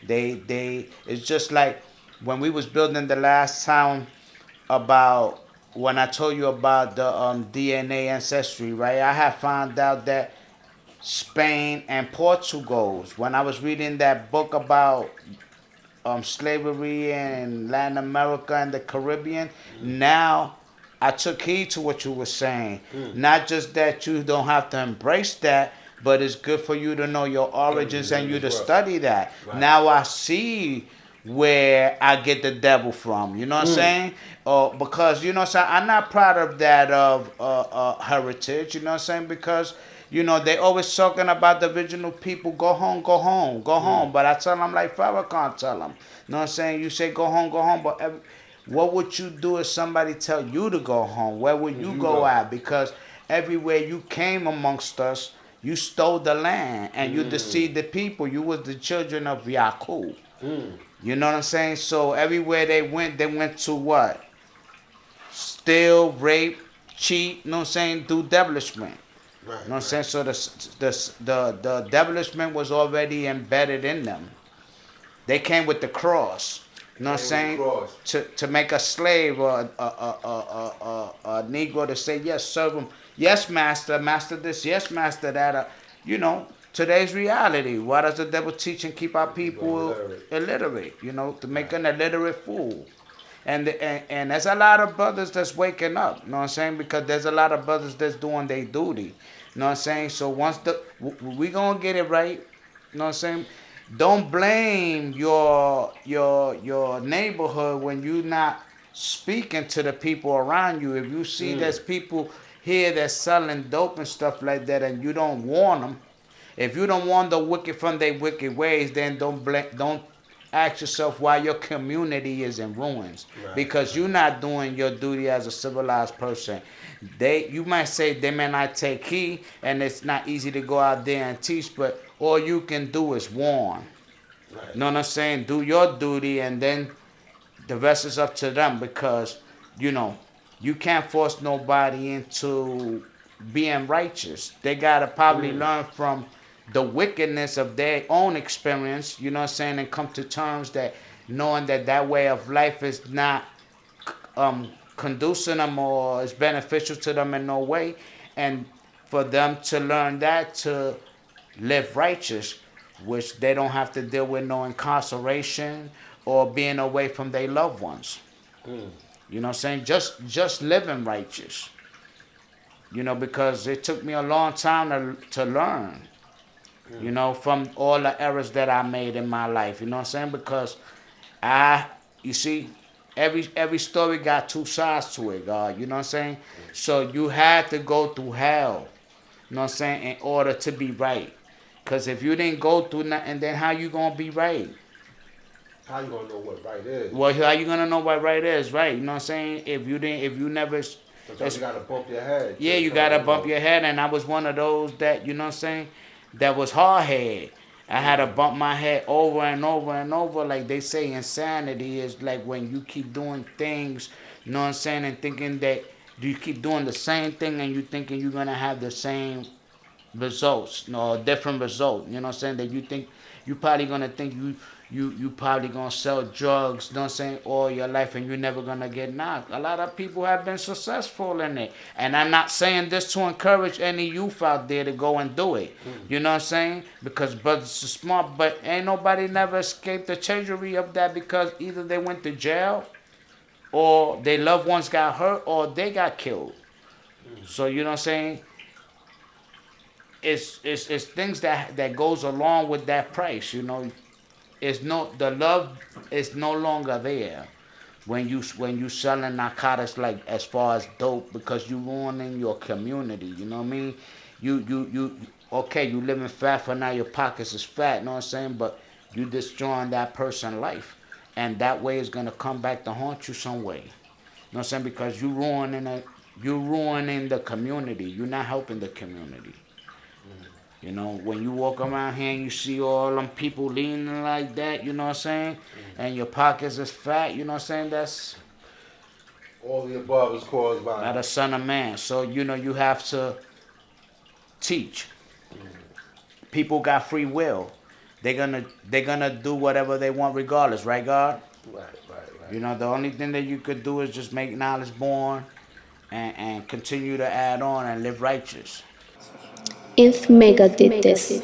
It's just like when we was building the last time about when I told you about the DNA ancestry, right? I have found out that Spain and Portugal, when I was reading that book about slavery in Latin America and the Caribbean, now I took heed to what you were saying. Not just that you don't have to embrace that, but it's good for you to know your origins and you to study that. Right. Now I see where I get the devil from. You know what I'm saying? Because you know what I'm saying, I'm not proud of that of heritage. You know what I'm saying? Because they always talking about the original people. Go home, go home, go home. But I tell them like Farrakhan tell them. You know what I'm saying? You say go home. But what would you do if somebody tell you to go home? Where would you go at? Because everywhere you came amongst us, you stole the land and you deceived the people. You was the children of Yaqub. You know what I'm saying? So everywhere they went to what? Steal, rape, cheat, you know what I'm saying? Do devilishment. Right. You know what I'm saying? So the devilishment was already embedded in them. They came with the cross. You know what I'm saying? To make a slave or a Negro to say, yes, serve him. Yes, master, master this. Yes, master that. Today's reality. Why does the devil teach and keep our people illiterate? To make an illiterate fool. And there's a lot of brothers that's waking up. You know what I'm saying? Because there's a lot of brothers that's doing their duty. You know what I'm saying? So once we gonna get it right. You know what I'm saying? Don't blame your neighborhood when you not speaking to the people around you. If you see there's people here that's selling dope and stuff like that, and you don't warn them, if you don't warn the wicked from their wicked ways, then don't ask yourself why your community is in ruins. Right. Because you're not doing your duty as a civilized person. You might say they may not take heed, and it's not easy to go out there and teach, but all you can do is warn. Right. You know what I'm saying? Do your duty, and then the rest is up to them, because you can't force nobody into being righteous. They gotta probably learn from the wickedness of their own experience. You know what I'm saying? And come to terms that knowing that way of life is not conducing them or is beneficial to them in no way, and for them to learn that to live righteous, which they don't have to deal with no incarceration or being away from their loved ones. You know what I'm saying? Just living righteous. Because it took me a long time to learn. From all the errors that I made in my life. You know what I'm saying? Because you see, every story got two sides to it, God. You know what I'm saying? So you had to go through hell. You know what I'm saying? In order to be right. Because if you didn't go through nothing, then how you gonna be right? How you gonna know what right is? Well, how you gonna know what right is, right? You know what I'm saying? If you never. Sometimes you gotta bump your head. Yeah, you gotta bump your head, and I was one of those that, you know what I'm saying, that was hard head. I had to bump my head over and over and over. Like they say, insanity is like when you keep doing things, you know what I'm saying, and thinking that you keep doing the same thing and you thinking you're gonna have the same results, different result. You know what I'm saying? That you think you probably gonna think you probably gonna sell drugs, you know what I'm saying, all your life, and you're never gonna get knocked. A lot of people have been successful in it. And I'm not saying this to encourage any youth out there to go and do it. You know what I'm saying? Because brothers are smart, but ain't nobody never escaped the treasury of that, because either they went to jail or their loved ones got hurt or they got killed. So you know what I'm saying? It's things that goes along with that price. The love is no longer there when you selling narcotics, like as far as dope, because you ruining your community. You know what I mean? You okay, you living fat for now, your pockets is fat, you know what I'm saying, but you destroying that person's life, and that way is gonna come back to haunt you some way. You know what I'm saying? Because you ruining the community. You're not helping the community. When you walk around here and you see all them people leaning like that, you know what I'm saying? And your pockets is fat, you know what I'm saying? That's all the above is caused by not a son of man. So, you have to teach. People got free will. they're gonna do whatever they want regardless, right, God? Right, right, right. You know, the only thing that you could do is just make knowledge born and continue to add on and live righteous. If Mega did this.